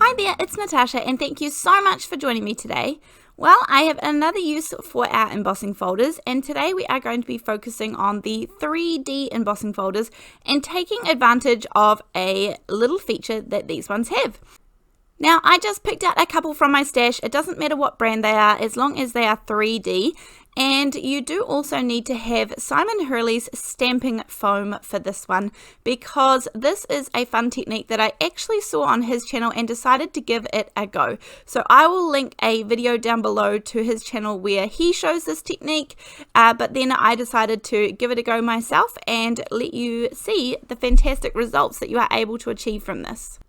Hi there, it's Natasha and thank you so much for joining me today. Well, I have another use for our embossing folders, and today we are going to be focusing on the 3D embossing folders and taking advantage of a little feature that these ones have. Now, I just picked out a couple from my stash. It doesn't matter what brand they are as long as they are 3D. And you do also need to have Simon Hurley's stamping foam for this one, because this is a fun technique that I actually saw on his channel and decided to give it a go. So I will link a video down below to his channel where he shows this technique, but then I decided to give it a go myself and let you see the fantastic results that you are able to achieve from this.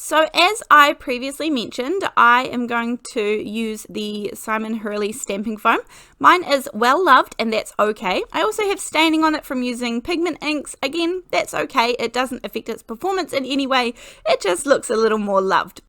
So as I previously mentioned, I am going to use the Simon Hurley stamping foam. Mine is well loved and that's okay. I also have staining on it from using pigment inks. Again, that's okay. It doesn't affect its performance in any way. It just looks a little more loved.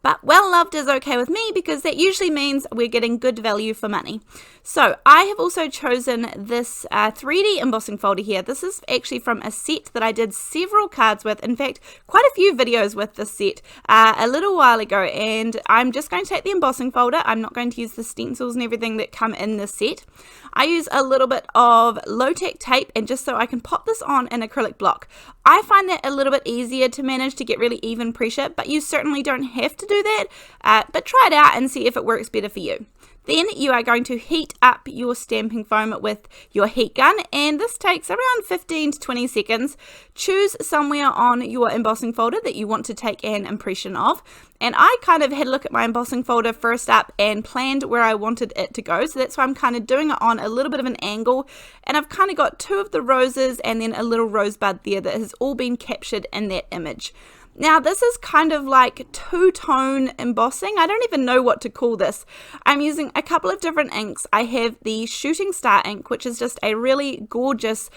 But well loved is okay with me because that usually means we're getting good value for money. So I have also chosen this 3D embossing folder here. This is actually from a set that I did several cards with. In fact, quite a few videos with this set a little while ago. And I'm just going to take the embossing folder. I'm not going to use the stencils and everything that come in this set. I use a little bit of low-tack tape and just so I can pop this on an acrylic block. I find that a little bit easier to manage to get really even pressure, but you certainly don't have to do that, but try it out and see if it works better for you. Then you are going to heat up your stamping foam with your heat gun, and this takes around 15 to 20 seconds. Choose somewhere on your embossing folder that you want to take an impression of, and I kind of had a look at my embossing folder first up and planned where I wanted it to go, so that's why I'm kind of doing it on a little bit of an angle, and I've kind of got two of the roses and then a little rosebud there that has all been captured in that image. Now this is kind of like two-tone embossing. I don't even know what to call this. I'm using a couple of different inks. I have the Shooting Star ink, which is just a really gorgeous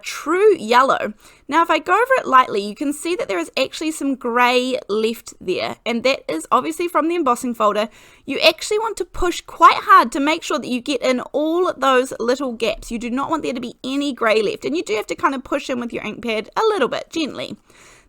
true yellow. Now if I go over it lightly, you can see that there is actually some grey left there, and that is obviously from the embossing folder. You actually want to push quite hard to make sure that you get in all those little gaps. You do not want there to be any grey left, and you do have to kind of push in with your ink pad a little bit gently.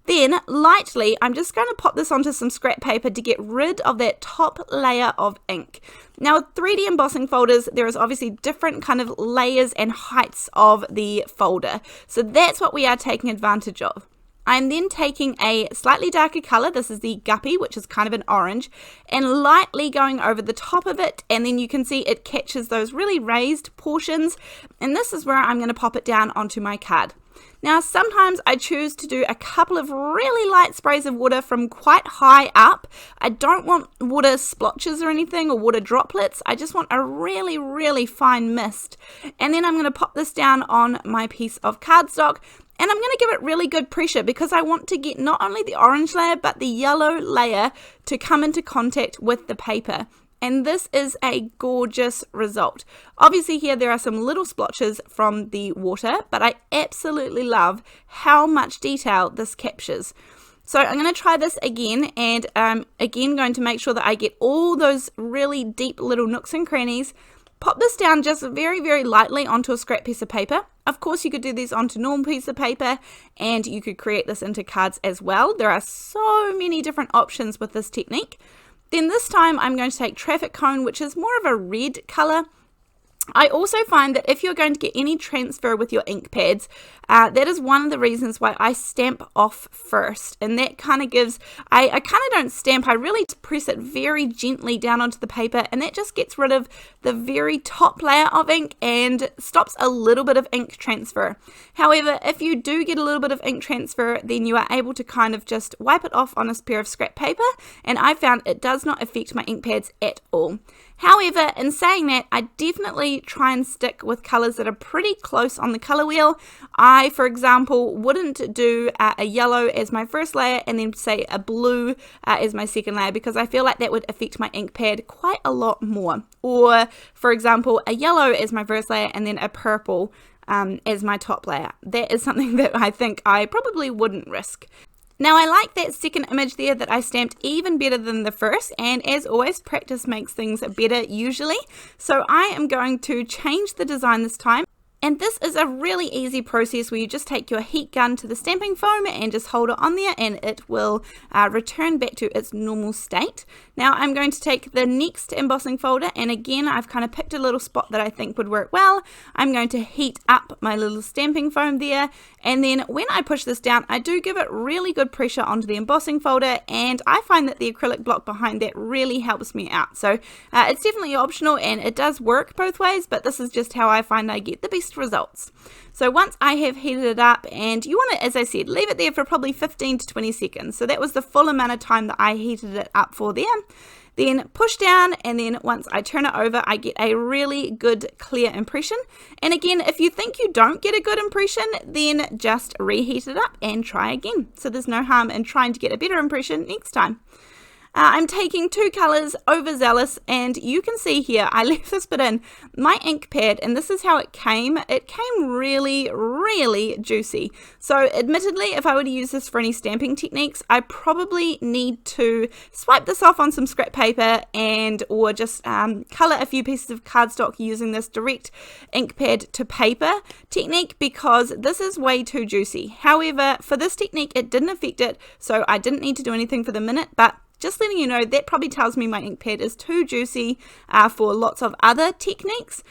Then, lightly, I'm just going to pop this onto some scrap paper to get rid of that top layer of ink. Now, with 3D embossing folders, there is obviously different kind of layers and heights of the folder. So that's what we are taking advantage of. I'm then taking a slightly darker color, this is the Guppy, which is kind of an orange, and lightly going over the top of it, and then you can see it catches those really raised portions, and this is where I'm going to pop it down onto my card. Now sometimes I choose to do a couple of really light sprays of water from quite high up. I don't want water splotches or anything or water droplets. I just want a really, really fine mist. And then I'm going to pop this down on my piece of cardstock, and I'm going to give it really good pressure because I want to get not only the orange layer but the yellow layer to come into contact with the paper. And this is a gorgeous result. Obviously here there are some little splotches from the water, but I absolutely love how much detail this captures. So I'm going to try this again, and again going to make sure that I get all those really deep little nooks and crannies. Pop this down just very, very lightly onto a scrap piece of paper. Of course, you could do this onto normal piece of paper, and you could create this into cards as well. There are so many different options with this technique. Then this time I'm going to take Traffic Cone, which is more of a red color. I also find that if you're going to get any transfer with your ink pads, that is one of the reasons why I stamp off first. And that kind of gives, I kind of don't stamp, I really press it very gently down onto the paper, and that just gets rid of the very top layer of ink and stops a little bit of ink transfer. However, if you do get a little bit of ink transfer, then you are able to kind of just wipe it off on a pair of scrap paper, and I found it does not affect my ink pads at all. However, in saying that, I definitely try and stick with colors that are pretty close on the color wheel. I, for example, wouldn't do a yellow as my first layer and then say a blue as my second layer, because I feel like that would affect my ink pad quite a lot more. Or, for example, a yellow as my first layer and then a purple as my top layer. That is something that I think I probably wouldn't risk. Now I like that second image there that I stamped even better than the first, and as always, practice makes things better usually. So I am going to change the design this time And this is a really easy process where you just take your heat gun to the stamping foam and just hold it on there, and it will return back to its normal state. Now I'm going to take the next embossing folder, and again I've kind of picked a little spot that I think would work well. I'm going to heat up my little stamping foam there, and then when I push this down, I do give it really good pressure onto the embossing folder, and I find that the acrylic block behind that really helps me out. So it's definitely optional and it does work both ways, but this is just how I find I get the best results. So once I have heated it up, and you want to, as I said, leave it there for probably 15 to 20 seconds. So that was the full amount of time that I heated it up for there. Then push down, and then once I turn it over, I get a really good clear impression. And again, if you think you don't get a good impression, then just reheat it up and try again. So there's no harm in trying to get a better impression next time. I'm taking two colors, Overzealous, and you can see here, I left this bit in my ink pad, and this is how it came. It came really, really juicy. So admittedly, if I were to use this for any stamping techniques, I probably need to swipe this off on some scrap paper or just color a few pieces of cardstock using this direct ink pad to paper technique, because this is way too juicy. However, for this technique, it didn't affect it, so I didn't need to do anything for the minute, but just letting you know, that probably tells me my ink pad is too juicy for lots of other techniques.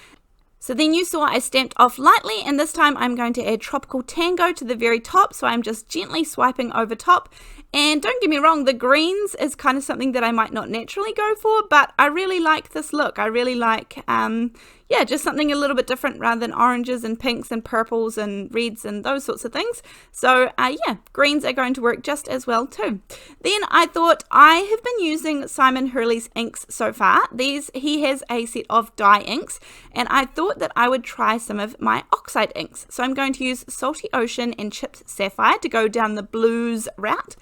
So then you saw I stamped off lightly, and this time I'm going to add Tropical Tango to the very top, so I'm just gently swiping over top. And don't get me wrong, the greens is kind of something that I might not naturally go for, but I really like this look. I really like, just something a little bit different rather than oranges and pinks and purples and reds and those sorts of things. So greens are going to work just as well too. Then I thought, I have been using Simon Hurley's inks so far. He has a set of dye inks, and I thought that I would try some of my oxide inks. So I'm going to use Salty Ocean and Chipped Sapphire to go down the blues route.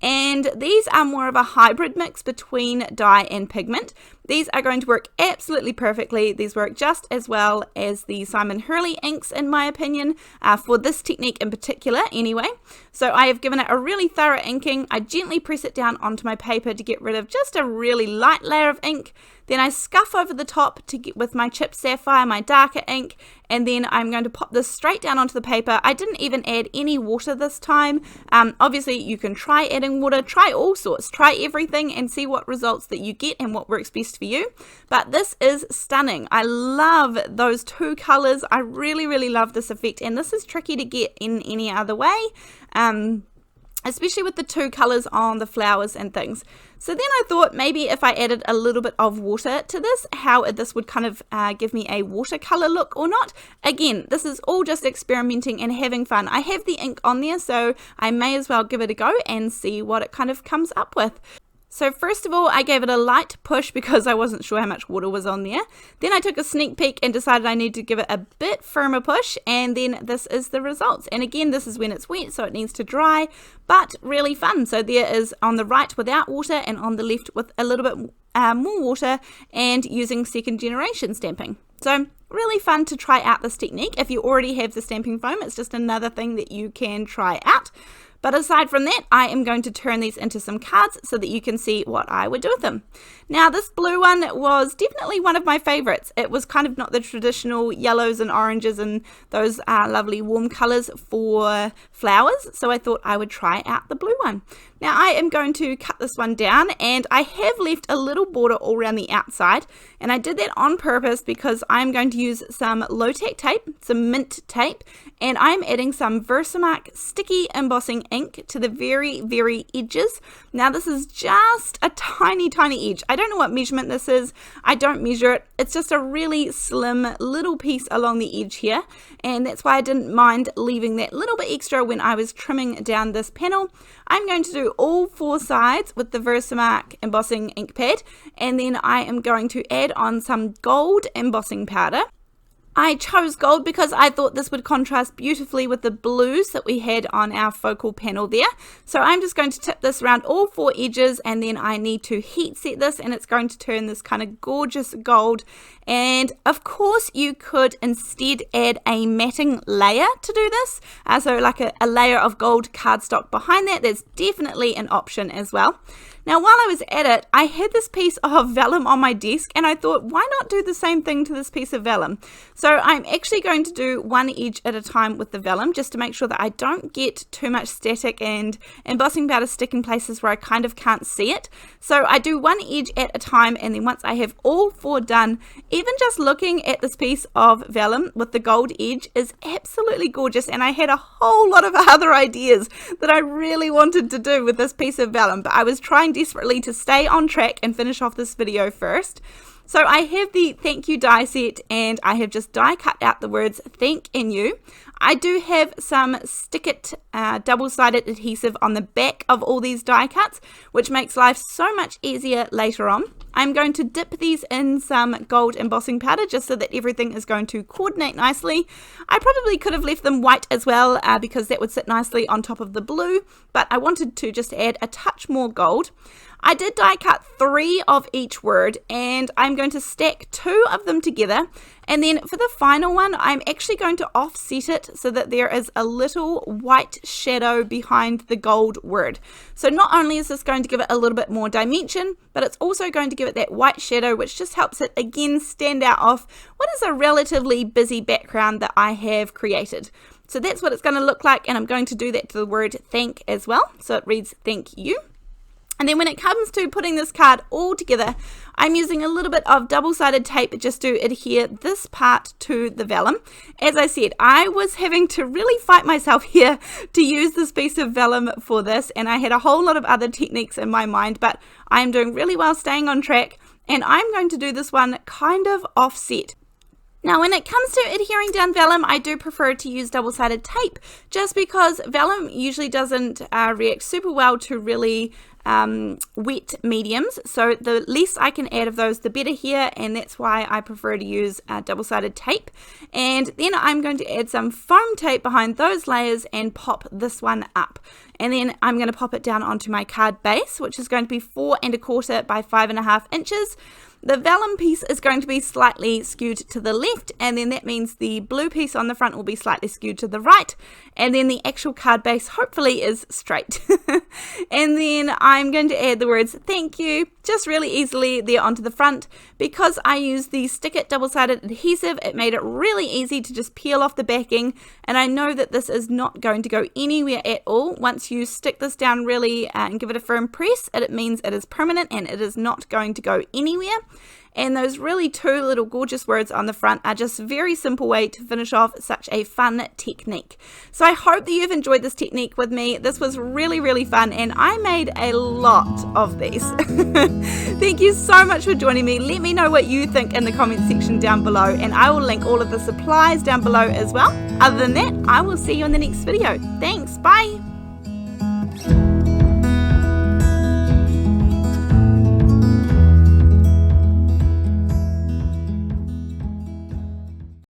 And these are more of a hybrid mix between dye and pigment. These are going to work absolutely perfectly. These work just as well as the Simon Hurley inks, in my opinion, for this technique in particular anyway. So I have given it a really thorough inking. I gently press it down onto my paper to get rid of just a really light layer of ink. Then I scuff over the top to get with my Chipped Sapphire, my darker ink, and then I'm going to pop this straight down onto the paper. I didn't even add any water this time. Obviously, you can try adding water, try all sorts, try everything and see what results that you get and what works best for you. But this is stunning. I love those two colors. I really, really love this effect, and this is tricky to get in any other way. Especially with the two colors on the flowers and things. So then I thought maybe if I added a little bit of water to this, how this would kind of give me a watercolor look or not. Again, this is all just experimenting and having fun. I have the ink on there, so I may as well give it a go and see what it kind of comes up with. So first of all, I gave it a light push because I wasn't sure how much water was on there. Then I took a sneak peek and decided I need to give it a bit firmer push, and then this is the results. And again, this is when it's wet, so it needs to dry, but really fun. So there is on the right without water and on the left with a little bit more water and using second generation stamping. So really fun to try out this technique. If you already have the stamping foam, it's just another thing that you can try out. But aside from that, I am going to turn these into some cards so that you can see what I would do with them. Now, this blue one was definitely one of my favorites. It was kind of not the traditional yellows and oranges and those lovely warm colors for flowers, so I thought I would try out the blue one. Now, I am going to cut this one down, and I have left a little border all around the outside, and I did that on purpose because I'm going to use some low-tack tape, some mint tape, and I'm adding some VersaMark sticky embossing ink to the very, very edges. Now, this is just a tiny, tiny edge. I don't know what measurement this is. I don't measure it. It's just a really slim little piece along the edge here, and that's why I didn't mind leaving that little bit extra when I was trimming down this panel. I'm going to do all four sides with the VersaMark embossing ink pad, and then I am going to add on some gold embossing powder. I chose gold because I thought this would contrast beautifully with the blues that we had on our focal panel there. So I'm just going to tip this around all four edges, and then I need to heat set this, and it's going to turn this kind of gorgeous gold. And of course you could instead add a matting layer to do this. So like a layer of gold cardstock behind that. That's definitely an option as well. Now, while I was at it, I had this piece of vellum on my desk and I thought, why not do the same thing to this piece of vellum? So I'm actually going to do one edge at a time with the vellum just to make sure that I don't get too much static and embossing powder stick in places where I kind of can't see it. So I do one edge at a time, and then once I have all 4 done, even just looking at this piece of vellum with the gold edge is absolutely gorgeous, and I had a whole lot of other ideas that I really wanted to do with this piece of vellum, but I was trying desperately to stay on track and finish off this video first. So I have the thank you die set, and I have just die cut out the words thank and you. I do have some stick it double-sided adhesive on the back of all these die cuts, which makes life so much easier later on. I'm going to dip these in some gold embossing powder just so that everything is going to coordinate nicely. I probably could have left them white as well because that would sit nicely on top of the blue, but I wanted to just add a touch more gold. I did die cut 3 of each word, and I'm going to stack 2 of them together, and then for the final one I'm actually going to offset it so that there is a little white shadow behind the gold word. So not only is this going to give it a little bit more dimension, but it's also going to give it that white shadow, which just helps it again stand out off what is a relatively busy background that I have created. So that's what it's going to look like, and I'm going to do that to the word thank as well, so it reads thank you. And then when it comes to putting this card all together, I'm using a little bit of double-sided tape just to adhere this part to the vellum. As I said, I was having to really fight myself here to use this piece of vellum for this, and I had a whole lot of other techniques in my mind, but I'm doing really well staying on track, and I'm going to do this one kind of offset. Now, when it comes to adhering down vellum, I do prefer to use double-sided tape just because vellum usually doesn't react super well to really wet mediums, so the less I can add of those the better here, and that's why I prefer to use double-sided tape. And then I'm going to add some foam tape behind those layers and pop this one up, and then I'm going to pop it down onto my card base, which is going to be 4 1/4 by 5.5 inches. The vellum piece is going to be slightly skewed to the left, and then that means the blue piece on the front will be slightly skewed to the right, and then the actual card base hopefully is straight. And then I'm going to add the words thank you just really easily there onto the front. Because I used the stick it double-sided adhesive, it made it really easy to just peel off the backing, and I know that this is not going to go anywhere at all. Once you stick this down really and give it a firm press, it means it is permanent and it is not going to go anywhere. And those really 2 little gorgeous words on the front are just a very simple way to finish off such a fun technique. So I hope that you've enjoyed this technique with me. This was really fun, and I made a lot of these. Thank you so much for joining me. Let me know what you think in the comment section down below, and I will link all of the supplies down below as well. Other than that, I will see you in the next video. Thanks, bye!